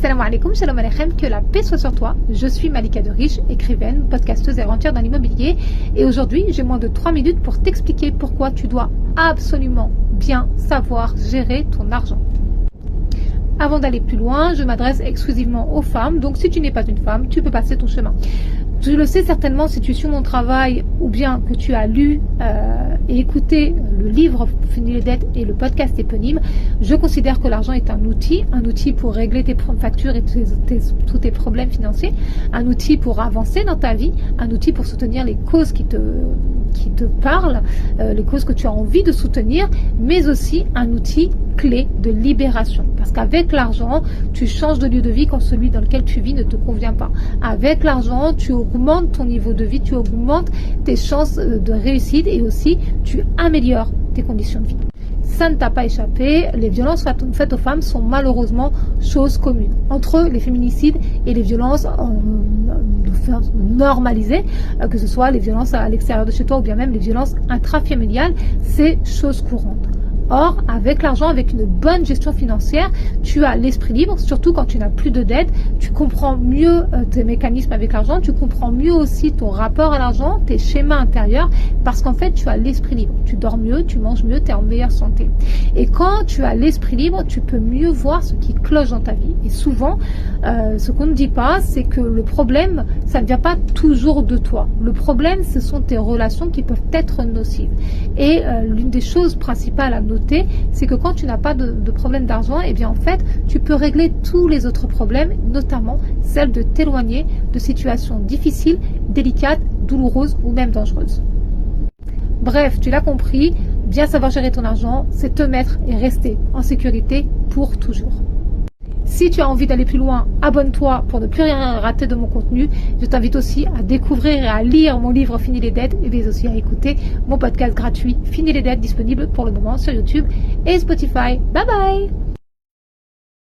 Salam alaikum, shalom aleichem, que la paix soit sur toi. Je suis Malika de Riche, écrivaine, podcasteuse et rentière dans l'immobilier. Et aujourd'hui, j'ai moins de 3 minutes pour t'expliquer pourquoi tu dois absolument bien savoir gérer ton argent. Avant d'aller plus loin, je m'adresse exclusivement aux femmes. Donc si tu n'es pas une femme, tu peux passer ton chemin. Je le sais certainement si tu suis mon travail ou bien que tu as lu et écouté le livre Fini les dettes et le podcast éponyme. Je considère que l'argent est un outil pour régler tes factures et tous tes problèmes financiers, un outil pour avancer dans ta vie, un outil pour soutenir les causes qui te parlent, les causes que tu as envie de soutenir, mais aussi un outil clé de libération. Parce qu'avec l'argent, tu changes de lieu de vie quand celui dans lequel tu vis ne te convient pas. Avec l'argent, tu augmentes ton niveau de vie, tu augmentes tes chances de réussite et aussi tu améliores tes conditions de vie. Ça ne t'a pas échappé, les violences faites aux femmes sont malheureusement chose commune. Entre les féminicides et les violences normalisées, que ce soit les violences à l'extérieur de chez toi ou bien même les violences intrafamiliales, c'est chose courante. Or, avec l'argent, avec une bonne gestion financière, tu as l'esprit libre, surtout quand tu n'as plus de dette, tu comprends mieux tes mécanismes avec l'argent, tu comprends mieux aussi ton rapport à l'argent, tes schémas intérieurs, parce qu'en fait, tu as l'esprit libre. Tu dors mieux, tu manges mieux, tu es en meilleure santé. Et quand tu as l'esprit libre, tu peux mieux voir ce qui cloche dans ta vie. Et souvent, ce qu'on ne dit pas, c'est que le problème, ça ne vient pas toujours de toi. Le problème, ce sont tes relations qui peuvent être nocives. Et l'une des choses principales à noter, c'est que quand tu n'as pas de problème d'argent, et bien en fait, tu peux régler tous les autres problèmes, notamment celle de t'éloigner de situations difficiles, délicates, douloureuses ou même dangereuses. Bref, tu l'as compris, bien savoir gérer ton argent, c'est te mettre et rester en sécurité pour toujours. Si tu as envie d'aller plus loin, abonne-toi pour ne plus rien rater de mon contenu. Je t'invite aussi à découvrir et à lire mon livre Fini les dettes et aussi à écouter mon podcast gratuit Fini les dettes disponible pour le moment sur YouTube et Spotify. Bye bye!